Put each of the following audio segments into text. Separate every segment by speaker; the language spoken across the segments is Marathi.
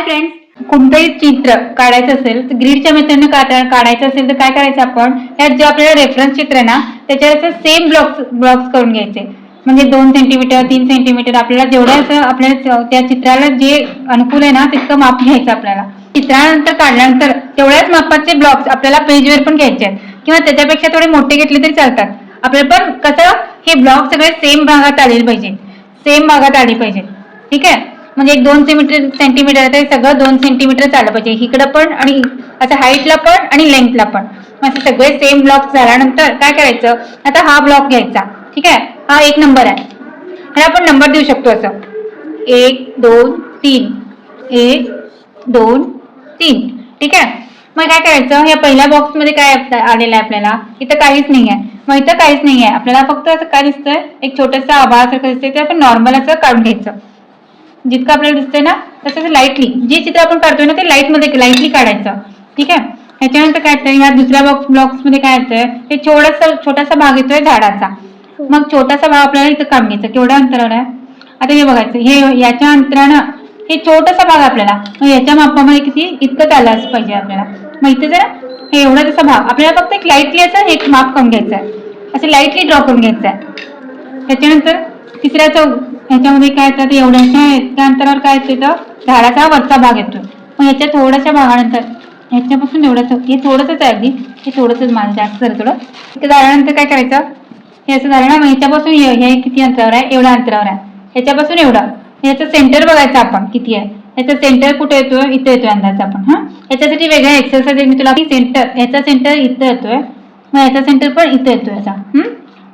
Speaker 1: फ्रेंड्स, कोणतंही चित्र काढायचं असेल तर ग्रीडच्या मेथडने काढायचं असेल तर काय करायचं आपण, त्यात जे आपल्याला रेफरन्स चित्र आहे ना त्याच्यावर सेम ब्लॉक्स करून घ्यायचे. म्हणजे 2 सेंटीमीटर 3 सेंटीमीटर आपल्याला जेवढं आपल्याला त्या चित्राला जे अनुकूल आहे ना तितकं माप घ्यायचं. आपल्याला चित्रानंतर काढल्यानंतर तेवढ्याच मापाचे ब्लॉक्स आपल्याला पेजवर पण घ्यायचे आहेत किंवा त्याच्यापेक्षा थोडे मोठे घेतले तरी चालतात. आपल्याला पण कसं हे ब्लॉक सगळे सेम भागात आले पाहिजे, सेम भागात आले पाहिजे. ठीक आहे, म्हणजे एक 2 सेंटीमीटर ते सगळं 2 सेंटीमीटर आलं पाहिजे, इकडं पण आणि असं हाईटला पण आणि लेंथला पण. असे सगळे सेम ब्लॉक झाल्यानंतर काय करायचं, आता हा ब्लॉक घ्यायचा. ठीक आहे, हा 1 नंबर आहे, ह्याला आपण नंबर देऊ शकतो असं 1 2 3 1 2 3. ठीक आहे, मग काय करायचं, या पहिल्या बॉक्स मध्ये काय आलेलं आहे आपल्याला, इथं काहीच नाही आहे. मग इथं काहीच नाही आहे, आपल्याला फक्त असं काय दिसतंय, एक छोटंसं आभाळासारखं दिसतंय, ते आपण नॉर्मल असं काढून घ्यायचं. जितकं आपल्याला दिसतंय ना तसं लाईटली जे चित्र आपण काढतोय ना ते लाईटली काढायचं. ठीक आहे, ह्याच्यानंतर काय येतं, या दुसऱ्या बॉक्स मध्ये काय येतंय, ते छोटासा भाग येतोय झाडाचा. मग छोटासा भाग आपल्याला इथं काढून घ्यायचा. केवढ्या अंतरावर आहे, आता हे बघायचं, हे याच्या अंतरानं हे छोटासा भाग आपल्याला, मग याच्या मापामध्ये किती इतकंच आलं पाहिजे आपल्याला. मग इथे जर हे एवढा तसा भाग आपल्याला फक्त एक लाईटली असं एक माप करून घ्यायचं आहे, असं लाईटली ड्रॉ करून घ्यायचं आहे. त्याच्यानंतर ह्याच्यामध्ये काय येतं, एवढ्याच्या अंतरावर काय येतं, झाडाचा वरचा भाग येतो. मग ह्याच्या थोड्याशा भागानंतर ह्याच्यापासून एवढंच, हे थोडंसंच आहे अगदी, हे थोडंसंच माझं जास्त थोडं. इथे झाल्यानंतर काय करायचं, हे असं झालं ना, मग ह्याच्यापासून हे किती अंतरावर आहे, एवढ्या अंतरावर आहे. ह्याच्यापासून एवढं, ह्याचं सेंटर बघायचं आपण किती आहे, ह्याचं सेंटर कुठे येतोय, इथे येतोय अंदाज आपण. ह्याच्यासाठी वेगळा एक्सरसाइज मी तुला, सेंटर ह्याचा सेंटर इथं येतोय, मग ह्याचा सेंटर पण इथं येतोय असा.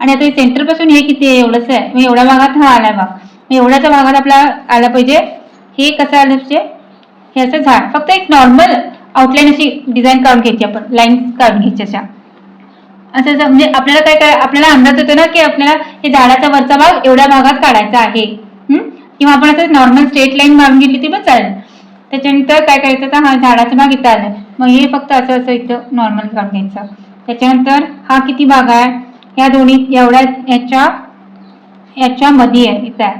Speaker 1: आणि आता सेंटर पासून हे किती आहे, एवढंच आहे. मग एवढ्या भागात हा आलाय भाग, मग एवढ्याच्या भागात आपल्याला आला पाहिजे. हे कसं आलं पाहिजे, हे असं झाड, फक्त एक नॉर्मल आउटलाईन अशी डिझाईन काढून घ्यायची आपण, लाईन्स काढून घ्यायची अशा. असं म्हणजे आपल्याला काय आपल्याला अंदाज येतो ना की आपल्याला हे झाडाचा वरचा भाग एवढ्या भागात काढायचा आहे. किंवा आपण असं नॉर्मल स्ट्रेट लाईन मारून घेतली ती पण चालेल. त्याच्यानंतर काय करायचं, तर हा झाडाचा भाग इथं आलाय, मग हे फक्त असं इथं नॉर्मल काढून घ्यायचं. त्याच्यानंतर हा किती भाग आहे, या दोन्ही एवढ्या याच्या मध्ये आहे, इथं आहे,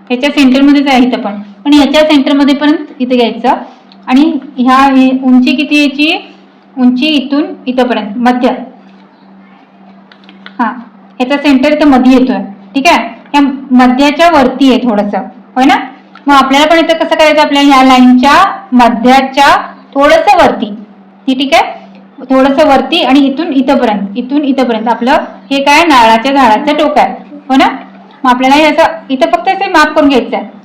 Speaker 1: ह्याच्या सेंटरमध्येच आहे इथं पण ह्याच्या सेंटरमध्ये पर्यंत इथं घ्यायचं. आणि ह्या उंची किती, याची उंची इथून इथंपर्यंत मध्य, ह्याचा सेंटर इथं मध्ये येतोय. ठीक आहे, या मध्याच्या वरती आहे थोडंसं, होय ना. मग आपल्याला पण इथं कसं करायचं, आपल्या ह्या लाईनच्या मध्याच्या थोडंसं वरती. ठीक आहे, थोडंसं वरती आणि इथून इथंपर्यंत आपलं हे काय, नारळाच्या झाडाचं टोक आहे, हो ना. मग आपल्याला हे असं इथं फक्त असं माप करून घ्यायचं आहे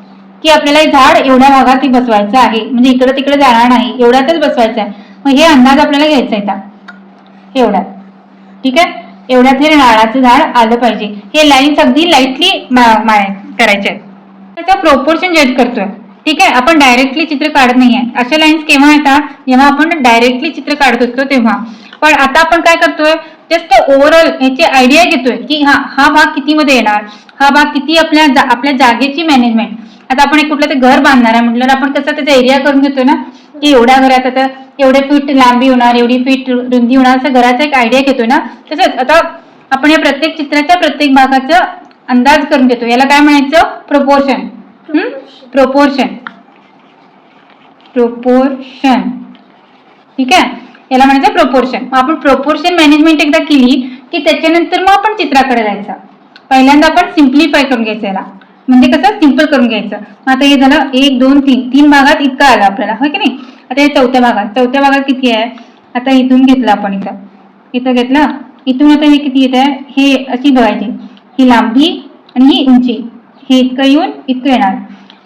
Speaker 1: की आपल्याला हे झाड एवढ्या भागात बसवायचं आहे, म्हणजे इकडं तिकडे जाणार नाही, एवढ्यातच बसवायचं आहे. मग हे अंदाज आपल्याला घ्यायचा आहे एवढ्यात. ठीक आहे, एवढ्यात हे नारळाचं झाड आलं पाहिजे. हे लाईन्स अगदी लाईटली करायचे आहेत. त्याचा प्रोपोर्शन जज करतोय. ठीक आहे, आपण डायरेक्टली चित्र काढत नाहीये. अशा लाईन्स केव्हा येतात, जेव्हा आपण डायरेक्टली चित्र काढत असतो तेव्हा. पण आता आपण काय करतोय, जस्ट ओव्हरऑल याची आयडिया घेतोय की हा भाग किती मध्ये येणार, हा भाग किती, आपल्या जागेची मॅनेजमेंट. आता आपण एक कुठलं ते घर बांधणार आहे म्हटलं, आपण कसं त्याचा एरिया करून घेतोय ना, की एवढ्या घरात आता एवढे फीट लांबी होणार, एवढी फीट रुंदी होणार, असं घराचा एक आयडिया घेतोय ना. तसंच आता आपण या प्रत्येक चित्राच्या प्रत्येक भागाचा अंदाज करून घेतो. याला काय म्हणायचं, प्रोपोर्शन. प्रोपोर्शन. ठीक आहे, याला म्हणायचं प्रोपोर्शन. मग आपण प्रोपोर्शन मॅनेजमेंट एकदा केली की त्याच्यानंतर मग आपण चित्राकडे जायचं. पहिल्यांदा आपण सिम्प्लिफाय करून घ्यायचं, याला म्हणजे कसं सिंपल करून घ्यायचं. आता हे झालं 1 2 3 भागात इतकं आलं आपल्याला, हो की नाही. आता हे चौथ्या भागात किती आहे, आता इथून घेतलं आपण, इथं घेतलं, इथून आता हे किती येत आहे, हे अशी बघायची, ही लांबी आणि ही उंची, हे इतकं येऊन इतकं येणार.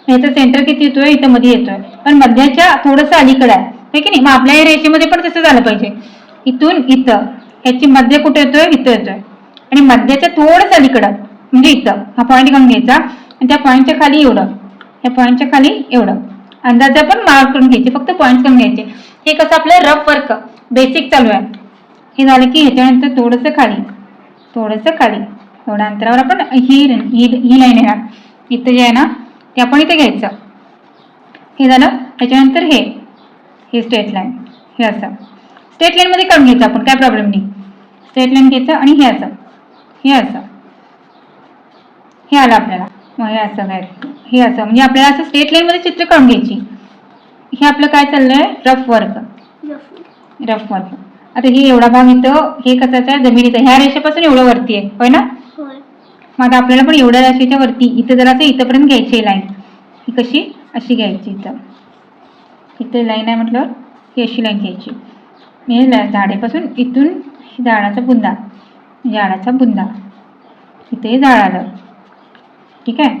Speaker 1: ह्याचं सेंटर किती येतोय, इथं मध्ये येतोय, पण मध्याच्या थोडंसं अलीकडे आहे, हे की नाही. मग आपल्या या रेषेमध्ये पण तसं झालं पाहिजे, इथून इथं ह्याची मध्य कुठे येतोय, इथं येतोय, आणि मध्याच्या थोडंसं अलीकडं म्हणजे इथं हा पॉईंट घेऊन घ्यायचा. आणि त्या पॉईंटच्या खाली एवढं, या पॉईंटच्या खाली एवढं अंदाजे आपण मार्क करून घ्यायचे, फक्त पॉईंट करून घ्यायचे. हे कसं आपलं रफ वर्क बेसिक चालू आहे. हे झालं की ह्याच्यानंतर थोडंसं खाली एवढ्या अंतरावर आपण ही लाईन येणार, इथं जे आहे ना ते आपण इथे घ्यायचं. हे झालं, त्याच्यानंतर हे स्ट्रेट लाईन, हे असं स्ट्रेट लाईन मध्ये काढून घ्यायचं आपण, काय प्रॉब्लेम नाही. स्ट्रेट लाईन घ्यायचं आणि हे असं हे आलं आपल्याला. मग हे असं म्हणजे आपल्याला असं स्ट्रेट लाईन मध्ये चित्र काढून घ्यायची. हे आपलं काय चाललंय, रफ वर्क. Rough work. आता ही एवढा भाग इथं हे कशाचा आहे, जमिनीचा. ह्या रेषेपासून एवढं वरती आहे, होय ना. मग आता आपल्याला पण एवढ्या रेषेच्या वरती इथं जरासं इथंपर्यंत घ्यायची लाईन. ही कशी, अशी घ्यायची. इथे लाईन आहे म्हटल्यावर ही अशी लाईन घ्यायची. हे झाडेपासून इथून झाडाचा बुंदा, झाडाचा बुंदा इथे झाड आलं. ठीक आहे.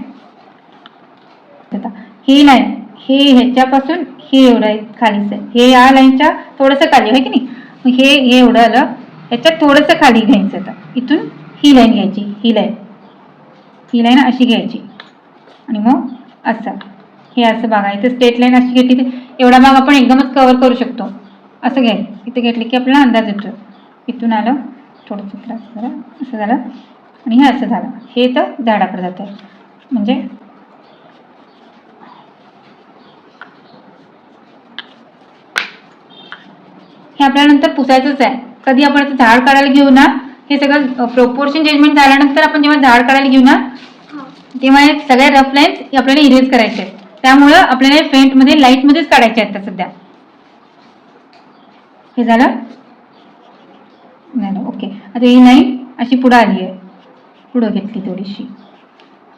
Speaker 1: आता ही लाईन, हे ह्याच्यापासून हे एवढं आहे खालीच आहे, हे या लाईनच्या थोडंसं खाली आहे की नाही. मग हे एवढं आलं, ह्याच्यात थोडंसं खाली घ्यायचं. आता इथून ही लाईन घ्यायची, ही लाईन अशी घ्यायची आणि मग असं हे असं बघा. इथे स्ट्रेट लाईन अशी घेतली तर एवढा भाग आपण एकदमच कव्हर करू शकतो. असं घ्यायचं. इथे घेतलं की आपल्याला अंदाज येतो. इथून आलं थोडंसं त्रास झालं, असं झालं आणि हे असं झालं. हे तर झाडाकडे जातं. म्हणजे हे आपल्याला नंतर पुसायचंच आहे. कधी आपण आता झाड काढायला घेऊ ना, हे सगळं प्रोपोर्शन चेंजमेंट झाल्यानंतर आपण जेव्हा झाड काढायला घेऊ ना, तेव्हा हे सगळ्या रफ लाईन्स आपल्याला इरेज करायचे आहेत. त्यामुळं आपल्याला फेंटमध्ये लाईटमध्येच काढायचे आहेत सध्या. हे झालं नाही. ओके. आता ही लाईन अशी पुढे आली आहे, पुढं घेतली थोडीशी.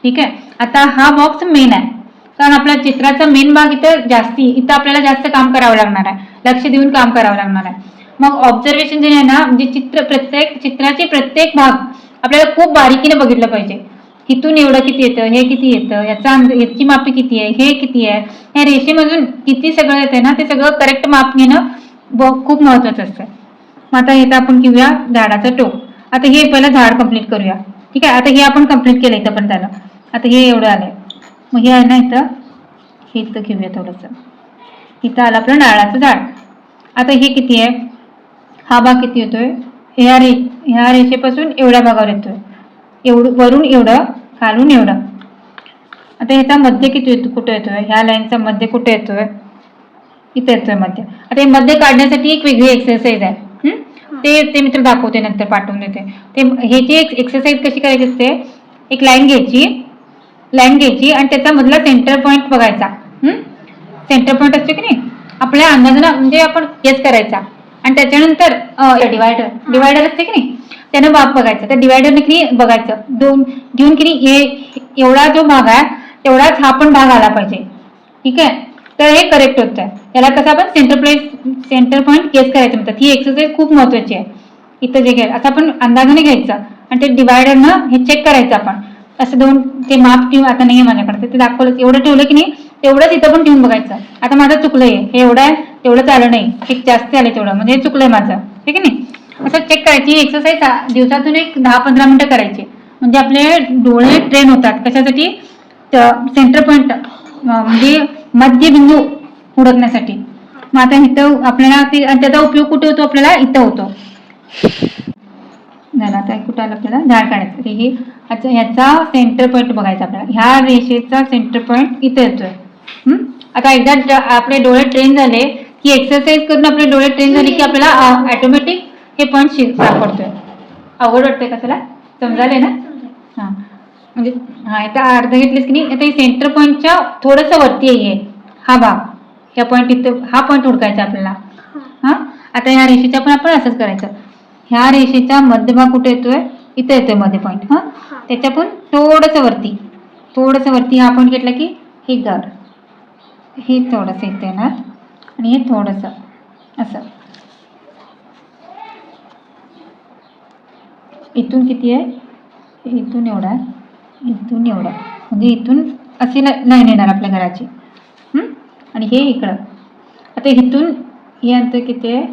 Speaker 1: ठीक आहे. आता हा बॉक्स मेन आहे, कारण आपल्या चित्राचा मेन भाग इथं आपल्याला जास्त काम करावं लागणार आहे, लक्ष देऊन काम करावं लागणार आहे. मग ऑब्झर्वेशन जे आहे ना, म्हणजे प्रत्येक चित्राचे प्रत्येक भाग आपल्याला खूप बारीकीने बघितलं पाहिजे. इथून एवढं किती येतं, हे किती येतं, याची मापी किती आहे, हे किती आहे, या रेषेमधून किती सगळं येतं ना, ते सगळं करेक्ट माप घेणं खूप महत्वाचं असतं. मग आता इथं आपण घेऊया झाडाचं टोक. आता हे पहिलं झाड कंप्लीट करूया. ठीक आहे. आता हे आपण कंप्लीट केलं, इथं पण झालं. आता हे एवढं आलंय. मग हे आहे ना इथं, हे इथं घेऊया थोडंसं. इथं आलं आपलं नारळाचं झाड. आता हे किती आहे, हा भाग किती येतोय, ह्या रेषेपासून एवढ्या भागावर येतोय. एवढं वरून एवढं, खालून एवढं. आता ह्याचा मध्य किती येतो, कुठं येतोय, ह्या लाईनचा मध्य कुठे येतोय, इथं येतोय मध्य. आता हे मध्य काढण्यासाठी एक वेगळी एक्सरसाइज आहे. ते मी तुला दाखवते, नंतर पाठवून देते. ह्याची एक एक्सरसाइज कशी करायची असते, एक लाईन घ्यायची आणि त्याचा मधला सेंटर पॉईंट बघायचा. सेंटर पॉईंट असते की नाही, आपल्या अंदाजानं म्हणजे आपण गेस करायचा. आणि त्याच्यानंतर डिवायडर असते की नाही, त्यानं माप बघायचं. त्या डिवायडरने की नाही बघायचं, दोन घेऊन की नाही हे एवढा जो भाग आहे तेवढाच हा पण भाग आला पाहिजे. ठीक आहे. तर हे करेक्ट होतं. याला कसं आपण सेंटर पॉईंट गेस करायचं म्हणतात. ही एक्सरसाइज खूप महत्वाची आहे. इथं जे घ्यायचं, असं आपण अंदाजाने घ्यायचं आणि ते डिवायडरनं हे चेक करायचं आपण. असं दोन ते माप ठेवून, आता नाही आहे माझ्याकडे, ते दाखवलं एवढं ठेवलं की नाही, तेवढंच इथं पण ठेवून बघायचं. आता माझं चुकलंय, हे एवढं आहे तेवढंच आलं नाही, एक जास्त आलं तेवढं, म्हणजे हे चुकलंय माझं. ठीक आहे नाही. असं चेक करायची एक्सरसाइज दिवसातून एक 10-15 मिनिटं करायची. म्हणजे आपले डोळे ट्रेन होतात. कशासाठी, सेंटर पॉईंट म्हणजे मध्यबिंदू हुडकण्यासाठी. मग आता इथं आपल्याला त्याचा उपयोग कुठे होतो, आपल्याला इथं होतो. झालं. आता कुठं आलं आपल्याला झाड काढायचं. हे ह्याचा सेंटर पॉईंट बघायचा आपल्याला. ह्या रेषेचा सेंटर पॉईंट इथं येतोय. आता एकदा आपले डोळे ट्रेन झाले की, एक्सरसाइज करून आपले डोळे ट्रेन झाले की आपल्याला ऑटोमॅटिक हे पॉईंट सापडतोय. अवघड वाटतंय का तुला, समजायला ना. हां म्हणजे आता अर्ध घेतलेस की नाही. आता सेंटर पॉईंटच्या थोडंसं वरती आहे हा भाग, ह्या पॉईंट इथं, हा पॉईंट हुडकायचा आपल्याला. आता ह्या रेषेच्या पण आपण असंच करायचं. ह्या रेषेचा मध्यभाग कुठे येतोय, इथं येतोय मध्ये पॉईंट. त्याच्या पण थोडंसं वरती हा पॉईंट घेतला की हे घर, हे थोडंसं इथे येणार आणि हे थोडंसं असं. इथून किती आहे, इथून एवढा, इथून एवढा, म्हणजे इथून अशी लाईन येणार आपल्या घराची. आणि हे इकडं. आता इथून हे अंतर किती आहे,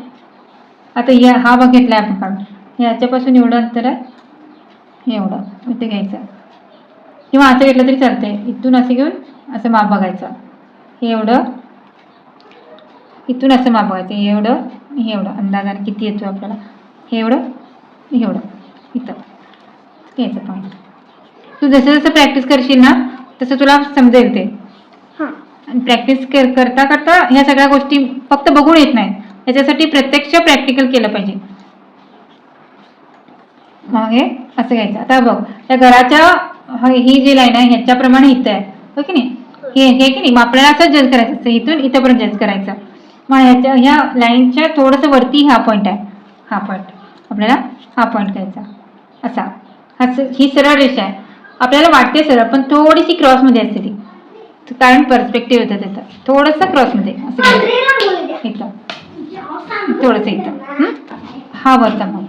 Speaker 1: आता हा भाग घेतला आपण काढून, याच्यापासून एवढं अंतर आहे, हे एवढं इथे घ्यायचं. किंवा असं घेतलं तरी चालतंय. इथून असं घेऊन असं माप बघायचं, हे एवढं. इथून असं माप बघायचं, हे एवढं, हे एवढं. अंदाजाने किती येतो आपल्याला, हे एवढं, हे एवढं. इथं घ्यायचं पॉईंट. तू जसं जसं प्रॅक्टिस करशील ना तसं तुला समजेल ते. आणि प्रॅक्टिस करता करता ह्या सगळ्या गोष्टी फक्त बघून येत नाहीत, याच्यासाठी प्रत्यक्ष प्रॅक्टिकल केलं पाहिजे. मग हे असं घ्यायचं. आता बघ, त्या घराच्या ही जी लाईन आहे ह्याच्याप्रमाणे इथं आहे, हो की नाही. हे की नाही, मग आपल्याला असं जज करायचं असतं, इथून इथंपर्यंत जज करायचं. मग ह्या लाईनच्या थोडंसं वरती हा पॉईंट आहे, हा पॉईंट आपल्याला हा पॉईंट घ्यायचा असा. ही सरळ रेषा आहे, आपल्याला वाटते सरळ पण थोडीशी क्रॉसमध्ये असते ती, कारण पर्स्पेक्टिव्ह येतं त्याचं, थोडंसं क्रॉसमध्ये असं इथं थोडंसं इथं हा वरचा भाग.